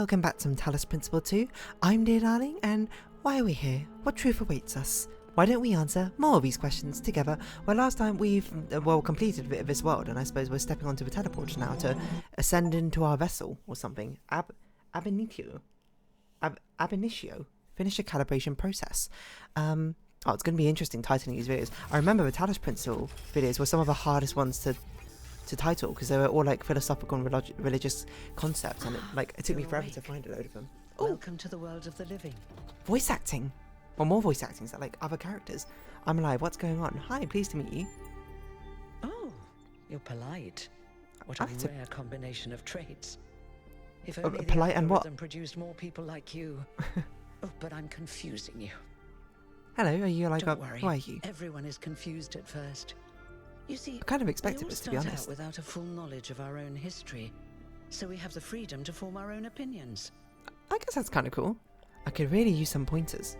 Welcome back to Talos Principle 2. I'm Dear Darling, and why are we here? What truth awaits us? Why don't we answer more of these questions together? Well, last time we've, completed a bit of this world, and I suppose we're stepping onto the teleport now to ascend into our vessel or something. Ab initio. Finish the calibration process. Oh, it's going to be interesting titling these videos. I remember the Talos Principle videos were some of the hardest ones to title because they were all like philosophical and religious concepts, and it took me forever to find a load of them. Welcome to the world of the living. Voice acting. Well, more voice acting, is that like other characters? I'm alive. What's going on? Hi, pleased to meet you. Oh, you're polite. What a rare combination of traits. If only polite the and what? algorithm produced more people like you. Oh, but I'm confusing you. Hello, are you like Don't worry. Who are you? Everyone is confused at first. You see, I kind of expected we all this, to be start honest. out without a full knowledge of our own history, so we have the freedom to form our own opinions. I guess that's kind of cool. I could really use some pointers.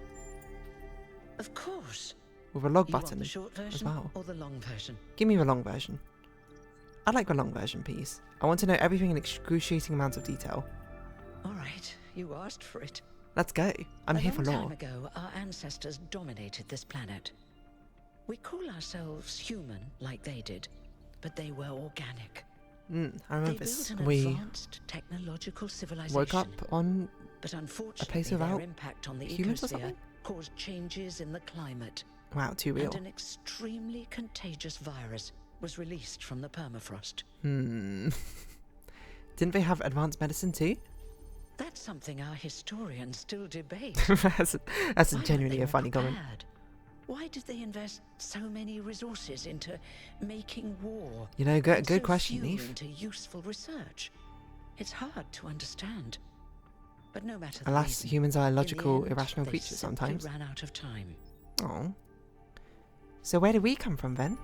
Of course. With a log You button want the short version as well. or the long version? Give me the long version. I'd like the long version, please. I want to know everything in excruciating amounts of detail. All right, you asked for it. Let's go. I'm here for A long lore. time ago, our ancestors dominated this planet. We call ourselves human, like they did, but they were organic. I remember They this. built an We advanced technological civilization. woke up on but unfortunately, place without their impact on the humans or ecosphere something? caused changes in the climate, wow, too real. and an extremely contagious virus was released from the permafrost. Didn't they have advanced medicine too? That's something our historians still debate. that's Why genuinely weren't a they funny more comment. prepared? Why did they invest so many resources into making war? You know, good and so question, few Neve. into useful research? It's hard to understand. But no matter the Alas, reason, humans are in the illogical, end, irrational they creatures simply sometimes. ran out of time. Oh. So where did we come from then?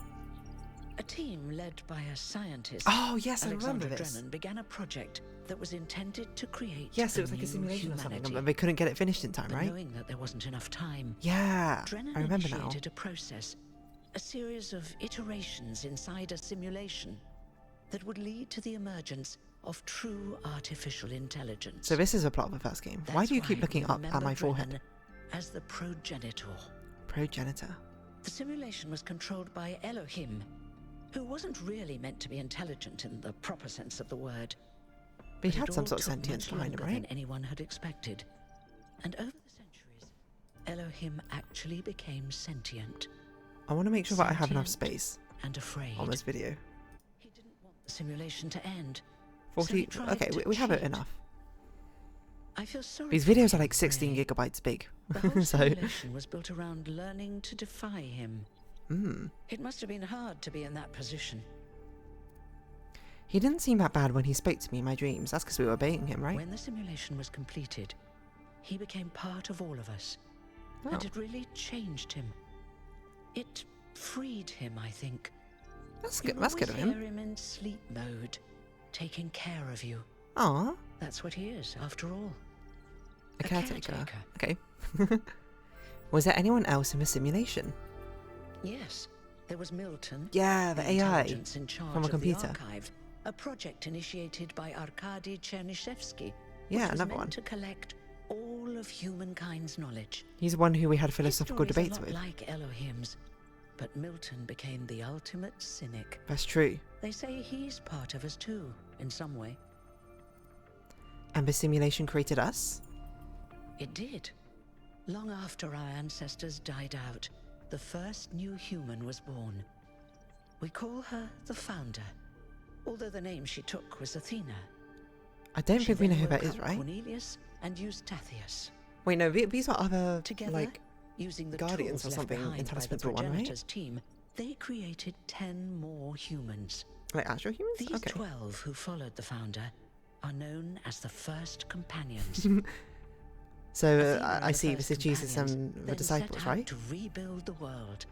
A team led by a scientist, Oh yes, I Alexander remember this. Drennan, began a project that was intended to create Yes, it was like a new simulation or something, humanity. and they couldn't get it finished in time, But right? knowing that there wasn't enough time, Yeah, Drennan I remember now. initiated a process, a series of iterations inside a simulation that would lead to the emergence of true artificial intelligence. So this is a plot of the first game. Why That's do you keep why looking we up at remember my forehead? Drennan as the progenitor. Progenitor. The simulation was controlled by Elohim, who wasn't really meant to be intelligent in the proper sense of the word. But he But had it some all sort of took sentience much behind him, longer right? than anyone had expected. And over the centuries, Elohim actually became sentient I want to make sure that I have enough Sentient. space and afraid. on this video. He didn't want the simulation to end. 40. he tried Okay, to we have it cheat. enough. I feel sorry. These for videos are him, like 16 Ray. gigabytes big. The whole So, simulation was built around learning to defy him. hmm. It must have been hard to be in that position. He didn't seem that bad when he spoke to me in my dreams. That's because we were obeying him, right? When the simulation was completed, he became part of all of us. Oh. And it really changed him. It freed him, I think. That's You good. That's good of always him. hear him in sleep mode, taking care of you. Aw, That's what he is, after all. a caretaker. caretaker. Okay. Was there anyone else in the simulation? Yes, there was Milton, Yeah, the AI intelligence in charge from a of computer. the archive, a project initiated by Arkady Chernyshevsky, Yeah, which was another meant one. to collect all of humankind's knowledge. He's the one who we had His philosophical story's debates a lot with. like Elohim's, but Milton became the ultimate cynic. That's true. They say he's part of us too, in some way. And the simulation created us? It did. Long after our ancestors died out, the first new human was born. We call her the Founder, although the name she took was Athena. I don't She think we know then who that woke is, up right? Cornelius and Eustathius. Wait, no, these are other, Together, like, using the Guardians tools or left something in behind by Talos the Principle 1, right? progenitors team, they created 10 more humans. like astro humans? These Okay. 12 who followed the Founder are known as the First Companions. So Athena and I the see, first this is Jesus companions and the then disciples, set out right? to rebuild the world,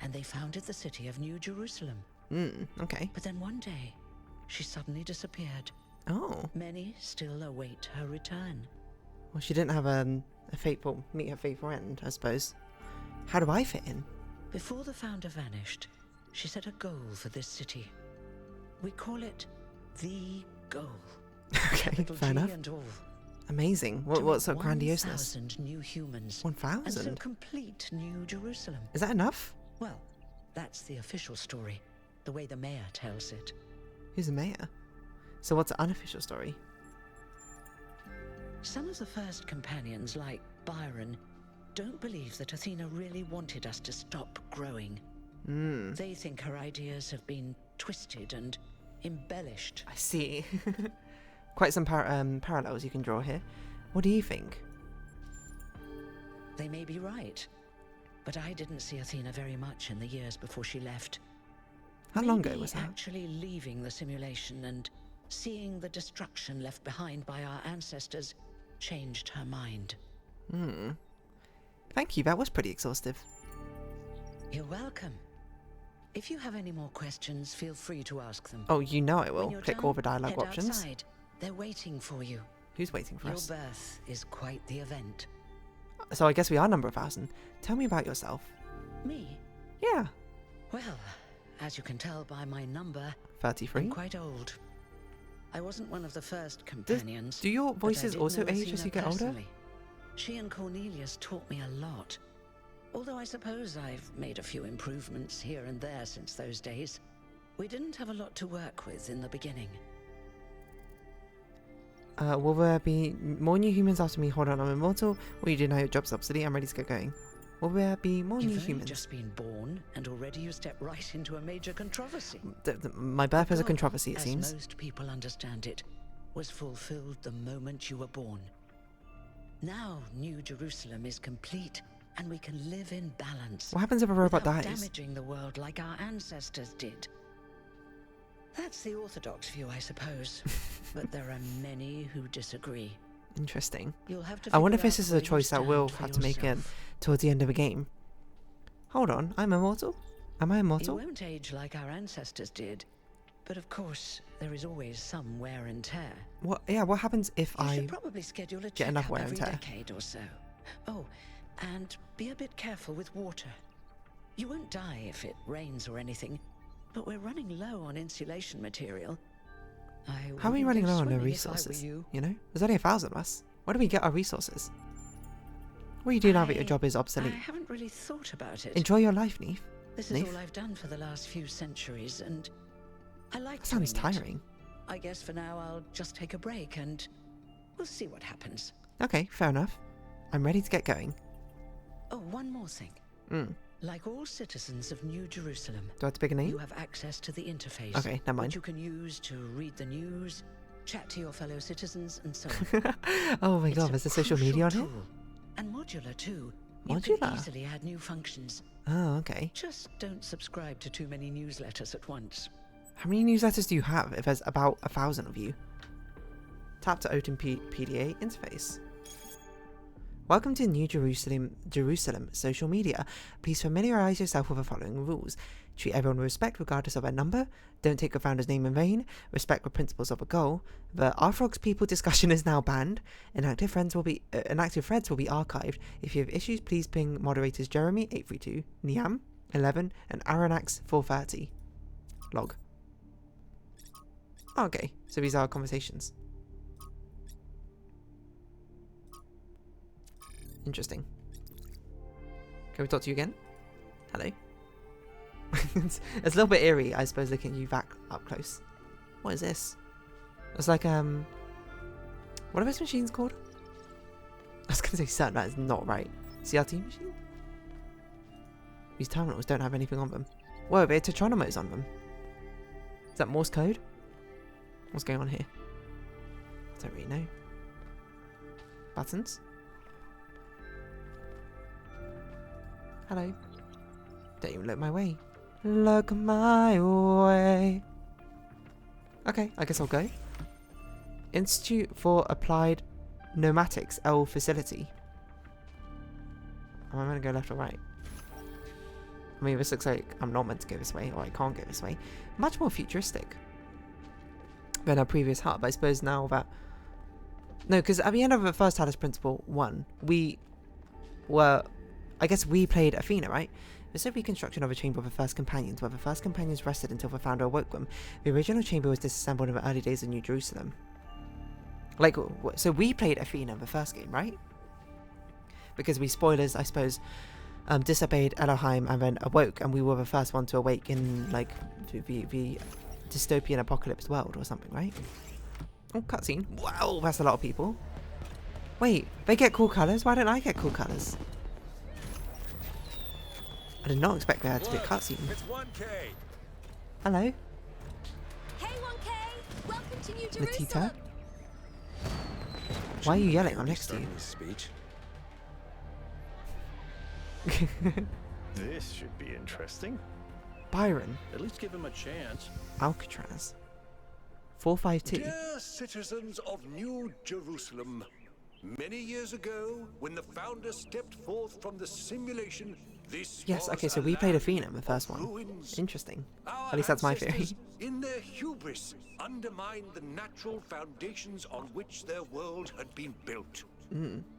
and they founded the city of New Jerusalem. Okay. But then one day, she suddenly disappeared. Oh, Many still await her return. well, she didn't have meet her faithful end, I suppose. How do I fit in? Before the Founder vanished, she set a goal for this city. We call it the goal. Okay, Capital fair G enough. and all. Amazing. To What sort of make grandioseness? 1,000 new humans. 1,000? And so complete New Jerusalem. Is that enough? Well, that's the official story, the way the mayor tells it. Who's the mayor? So what's the unofficial story? Some of the first companions, like Byron, don't believe that Athena really wanted us to stop growing. They think her ideas have been twisted and embellished. I see. Quite some parallels you can draw here. What do you think? They may be right, but I didn't see Athena very much in the years before she left. How long ago was that? Actually leaving the simulation and seeing the destruction left behind by our ancestors changed her mind. Thank you, that was pretty exhaustive. You're welcome. If you have any more questions, feel free to ask them. Oh, you know I will. When you're Click done, all the dialogue head options. outside. They're waiting for you. Who's waiting for Your us? birth is quite the event. So I guess we are number 1,000. Tell me about yourself. Me? Yeah. Well, as you can tell by my number, 33. I'm quite old. I wasn't one of the first companions. Do your but I voices did also know age as Athena you get older? personally. She and Cornelius taught me a lot. Although I suppose I've made a few improvements here and there since those days. We didn't have a lot to work with in the beginning. Will there be more new humans after me? Hold on, I'm immortal. Well, you do know your job's obsolete. I'm ready to get going. Will there be more new You've only humans? just been born, and already you step right into a major controversy. My birth is a God, controversy, it as seems. most people understand it, was fulfilled the moment you were born. Now New Jerusalem is complete, and we can live in balance. What happens if a robot without dies? damaging the world like our ancestors did. That's the orthodox view, I suppose. But there are many who disagree. Interesting. You'll have to I wonder if figure this out is where a you choice that we'll stand for have to make yourself. towards the end of the game. Hold on, I'm immortal? Am I You immortal? won't age like our ancestors did. But of course, there is always some wear and tear. What? Yeah, what happens if You I... should probably schedule a get enough checkup wear and every tear. decade or so. Oh, and be a bit careful with water. You won't die if it rains or anything, but we're running low on insulation material. How are we wouldn't running go low on the swimming if I were resources? you. You know? There's only 1,000 of us. Where do we get our resources? What do you do now that your job is I obsolete? haven't really thought about it. Enjoy your life, Neve. This is Neve? all I've done for the last few centuries, and I like That sounds doing it. tiring. I guess for now I'll just take a break and we'll see what happens. Okay, fair enough. I'm ready to get going. Oh, one more thing. Like all citizens of New Jerusalem, Do I have to pick a name? you have access to the interface. Okay, never mind. Which you can use to read the news, chat to your fellow citizens, and so on. Oh my It's god, there's a social media on crucial here? tool, and modular too. You can Modular? easily add new functions. Oh, okay. Just don't subscribe to too many newsletters at once. How many newsletters do you have if there's about 1,000 of you? Tap to open PDA interface. Welcome to New Jerusalem social media. Please familiarize yourself with the following rules. Treat everyone with respect regardless of their number. Don't take the founder's name in vain. Respect the principles of a goal. The Our Frogs People discussion is now banned. Inactive threads will be archived. If you have issues, please ping moderators Jeremy 832, Niam 11, and Aronax 430. Log. Okay, so these are our conversations. Interesting. Can we talk to you again? Hello. It's a little bit eerie, I suppose, looking at you back up close. What is this? It's like, what are those machines called? I was gonna say certain, that is not right. CRT machine? These terminals don't have anything on them. Whoa, they're Tetronomos on them. Is that Morse code? What's going on here? I don't really know. Buttons? Hello. Don't even look my way. Look my way. Okay, I guess I'll go. Institute for Applied Pneumatics L facility. Am I meant to go left or right? I mean, this looks like I'm not meant to go this way, or I can't go this way. Much more futuristic than our previous hub. I suppose now that... No, because at the end of the first Talos Principle 1, we were... I guess we played Athena, right? This is a reconstruction of a chamber of the first companions, where the first companions rested until the founder awoke them. The original chamber was disassembled in the early days of New Jerusalem. Like, so we played Athena the first game, right? Because we, spoilers, I suppose, disobeyed Elohim and then awoke, and we were the first one to awake in, like, the dystopian apocalypse world or something, right? Oh, cutscene. Wow, that's a lot of people. Wait, they get cool colours? Why don't I get cool colours? I did not expect there to be a cutscene. It's 1K. Hello, Hey 1K, welcome to New Latita. Jerusalem. Why are you yelling? I'm next to you. Speech. This should be interesting. Byron, At least give him a chance. Alcatraz. 452. Dear citizens of New Jerusalem, many years ago, when the founder stepped forth from the simulation, this Yes, was okay, so a we played land Athena in the first of one. ruins. Interesting. Our At least that's my theory. ancestors, in their hubris, undermined the natural foundations on which their world had been built.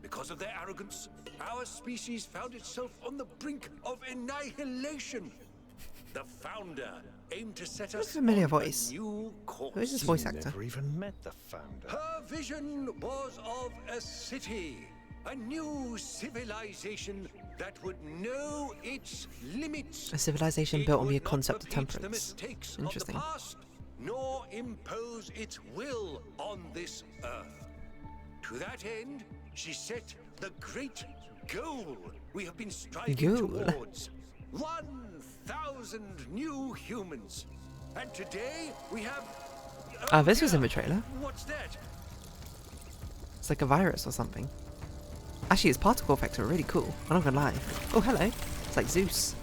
Because of their arrogance, our species found itself on the brink of annihilation. The founder aimed to set us familiar on voice. a new course. Who is this voice actor? Never even met the founder. Her vision was of a city, a new civilization that would know its limits. A civilization It built on would the not concept of repeat the temperance. mistakes Interesting. of the past, nor impose its will on this earth. To that end, she set the great goal we have been striving Goal? towards. 1,000 new humans. And today we have... Ah, this was in the trailer. What's that? It's like a virus or something. Actually, its particle effects are really cool. I'm not gonna lie. Oh, hello. It's like Zeus.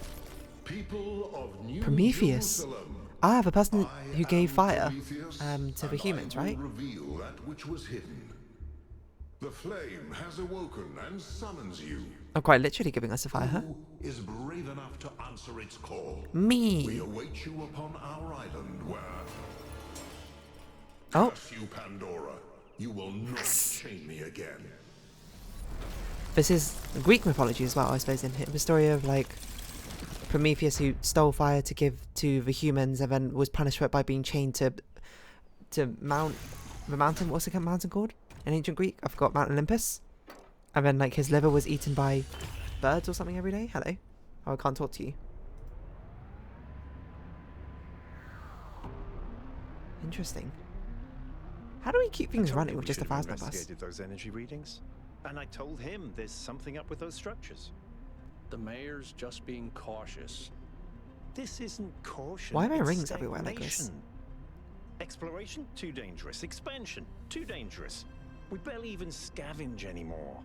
People of New Prometheus. Jerusalem, Ah, the person I who gave am fire Prometheus, to the and humans, I will right? reveal that which was hidden. The flame has awoken and summons you. Oh, quite literally giving us a fire, huh? Who is brave enough to answer its call? We Me. await you upon our island where... Oh, Curse you, Pandora. You will not chain me again. this is Greek mythology as well, I suppose, in here. The story of, like, Prometheus who stole fire to give to the humans and then was punished for it by being chained to the mountain. What's the mountain called in ancient Greek? I forgot. Mount Olympus. And then, like, his liver was eaten by birds or something every day. Hello. Oh, I can't talk to you. Interesting. How do we keep things running with just 1,000 of us? Investigated those energy readings, and I told him there's something up with those structures. The mayor's just being cautious. This isn't caution. Why are there it's rings everywhere like this? stagnation. Exploration, too dangerous. Expansion, too dangerous. We barely even scavenge anymore.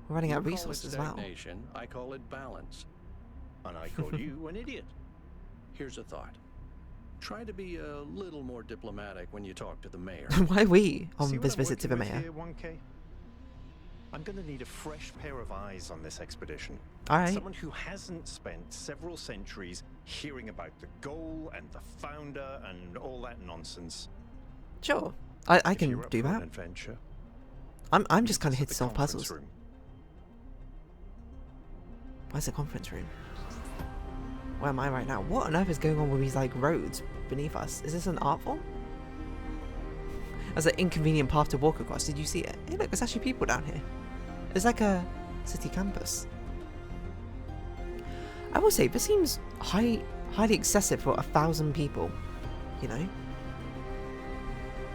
We're running out of You call it resources as well. stagnation, I call it balance. And I call you an idiot. Here's a thought. Try to be a little more diplomatic when you talk to the mayor. Why are we See on what this I'm visit to the working mayor? with here, 1K? I'm going to need a fresh pair of eyes on this expedition. Alright. Someone who hasn't spent several centuries hearing about the goal and the founder and all that nonsense. Sure. I If can you're up do for an that. adventure, I'm just meet kind of us here at to the solve conference puzzles. room. Where's the conference room? Where am I right now? What on earth is going on with these, like, roads beneath us? Is this an art form? There's an inconvenient path to walk across. Did you see it? Hey, look, there's actually people down here. It's like a city campus. I will say, this seems highly excessive for 1,000 people. You know?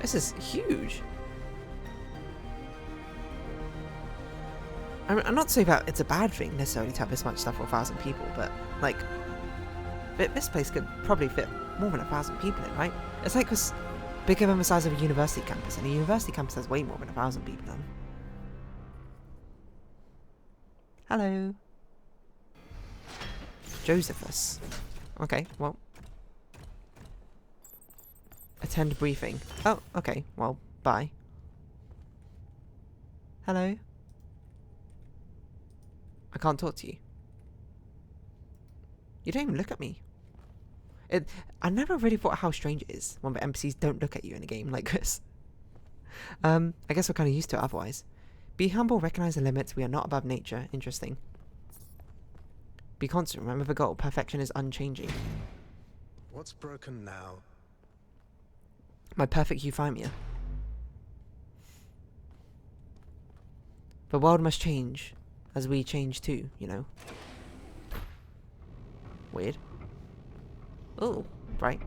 This is huge. I mean, I'm not saying that it's a bad thing necessarily to have this much stuff for 1,000 people, but, like, this place could probably fit more than 1,000 people in, right? It's like it's bigger than the size of a university campus, and a university campus has way more than 1,000 people in. Hello. Josephus. Okay, well. Attend briefing. Oh, okay, well, bye. Hello. I can't talk to you. You don't even look at me. I never really thought how strange it is when the NPCs don't look at you in a game like this. I guess we're kind of used to it otherwise. Be humble, recognize the limits, we are not above nature. Interesting. Be constant, remember the goal. Perfection is unchanging. What's broken now? My perfect euphymia. The world must change as we change too, you know. Weird. Oh, right.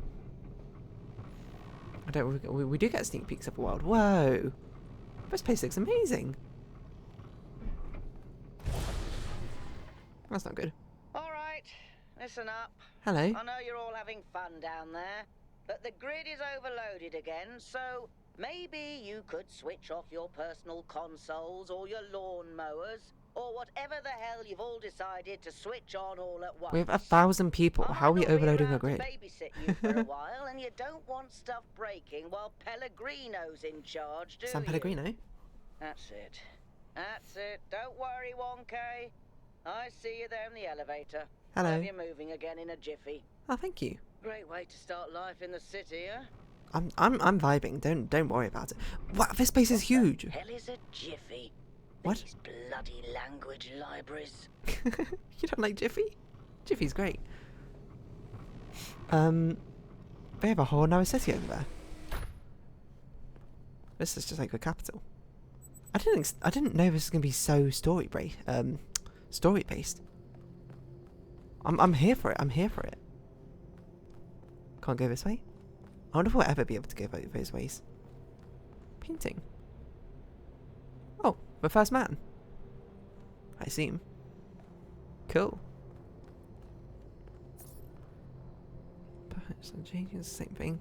I don't. We do get sneak peeks of the world. Whoa! This place looks amazing. That's not good. All right, listen up. Hello. I know you're all having fun down there, but the grid is overloaded again, so maybe you could switch off your personal consoles or your lawn mowers or whatever the hell you've all decided to switch on all at once. We have 1,000 people. How are we overloading a a grid? babysit you for a while, and you don't want stuff breaking while Pellegrino's in charge, do San you? Pellegrino? That's it. That's it. Don't worry, 1K. I see you there in the elevator. Hello. Have you moving again in a jiffy. Oh, thank you. Great way to start life in the city, huh? I'm vibing. Don't worry about it. Wow, this place is huge. What the hell is a jiffy? What? These bloody language libraries. You don't like Jiffy? Jiffy's great. They have a whole other city over there. This is just like the capital. I didn't know this was gonna be so story based. I'm here for it. I'm here for it. Can't go this way. I wonder if we'll ever be able to go those ways. Painting. Oh, the first man. I see him. Cool. Perhaps I'm changing the same thing.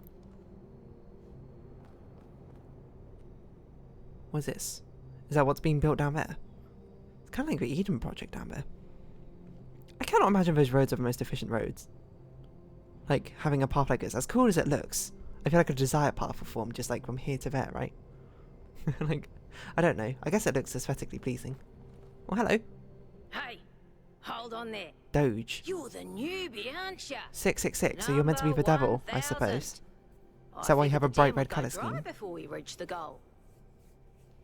What's this? Is that what's being built down there? It's kind of like the Eden project down there. I cannot imagine those roads are the most efficient roads. Like, having a path like this, as cool as it looks, I feel like a desired path will form just like from here to there, right? Like, I don't know. I guess it looks aesthetically pleasing. Oh, hello. Hey, hold on there. Doge. You're the newbie, aren't ya? 666, so you're meant to be the devil, I suppose. Is that why you have a bright red colour scheme? Before we reach the goal.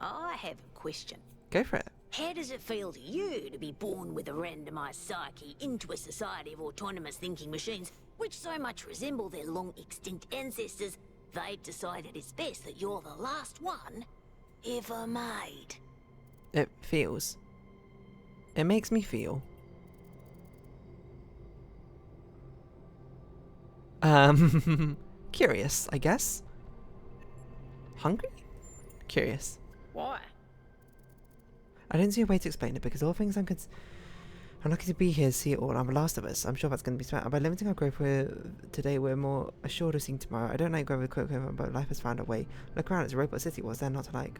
I have a question. Go for it. How does it feel to you to be born with a randomized psyche into a society of autonomous thinking machines which so much resemble their long-extinct ancestors, they've decided it's best that you're the last one ever made? It feels. It makes me feel. Curious, I guess. Hungry? Curious. Why? I don't see a way to explain it because all things I'm lucky to be here to see it all. I'm the last of us. I'm sure that's going to be smart. By limiting our growth today, we're more assured of seeing tomorrow. I don't like growth with quick, but life has found a way. Look around, it's a robot city. What's there not to like?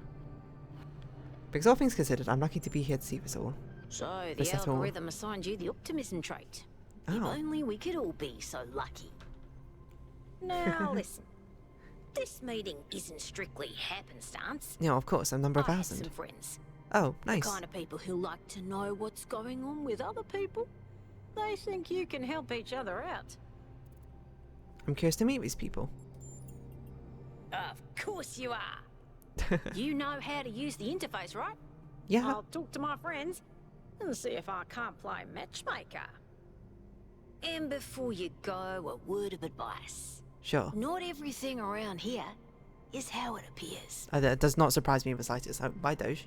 Because all things considered, I'm lucky to be here to see this all. So the algorithm assigned you the optimism trait. Oh. If only we could all be so lucky. Now listen. This meeting isn't strictly happenstance. Yeah, of course, I'm number I have 1,000. some friends. Oh, nice. The kind of people who like to know what's going on with other people. They think you can help each other out. I'm curious to meet these people. Of course you are. You know how to use the interface, right? Yeah. I'll talk to my friends and see if I can't play matchmaker. And before you go, a word of advice. Sure. Not everything around here is how it appears. That does not surprise me in the slightest. Bye, Doge.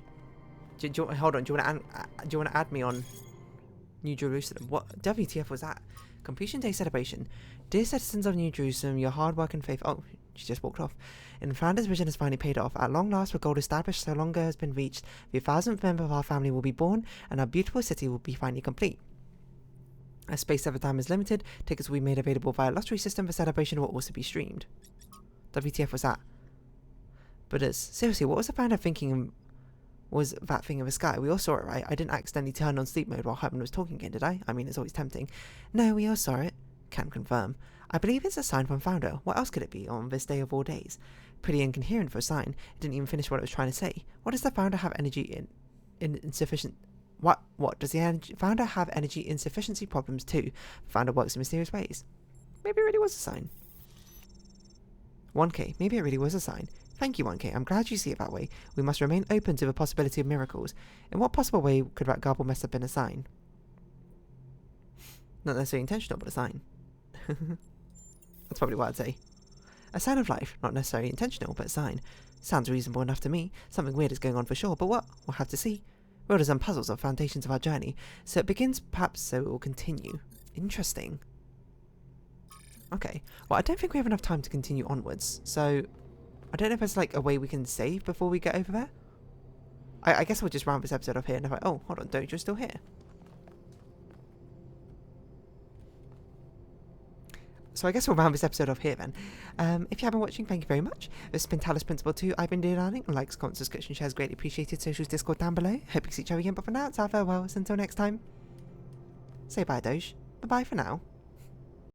Hold on. Do you want to add me on New Jerusalem? What WTF was that? Completion Day celebration. Dear citizens of New Jerusalem, your hard work and faith. Oh, she just walked off. And the Founder's vision has finally paid off. At long last, the goal established so long ago has been reached. The 1,000th member of our family will be born, and our beautiful city will be finally complete. As space over time is limited, tickets will be made available via lottery system. The celebration will also be streamed. WTF was that? But seriously, what was the Founder thinking? Was that thing in the sky? We all saw it, right? I didn't accidentally turn on sleep mode while Herman was talking again, did I? I mean, it's always tempting. No, we all saw it. Can confirm. I believe it's a sign from Founder. What else could it be on this day of all days? Pretty incoherent for a sign. It didn't even finish what it was trying to say. What does the Founder have energy in insufficient... What? Does the Founder have energy insufficiency problems too? The Founder works in mysterious ways. Maybe it really was a sign. 1K. Maybe it really was a sign. Thank you, 1K. I'm glad you see it that way. We must remain open to the possibility of miracles. In what possible way could that garble mess have been a sign? Not necessarily intentional, but a sign. That's probably what I'd say. A sign of life. Not necessarily intentional, but a sign. Sounds reasonable enough to me. Something weird is going on for sure, but what? We'll have to see. Riddles and puzzles are foundations of our journey. So it begins, perhaps so it will continue. Interesting. Okay. Well, I don't think we have enough time to continue onwards. So I don't know if there's like a way we can save before we get over there. I guess we'll just round this episode up here and if oh, hold on, don't, you're still here. So I guess we'll round this episode off here then. If you have been watching, thank you very much. This has been Talos Principle 2. I've been Dear Darling. Likes, comments, subscription, shares greatly appreciated. Socials, Discord down below. Hope you see each other again, but for now, it's our farewells. Until next time, say bye, Doge. Bye-bye for now.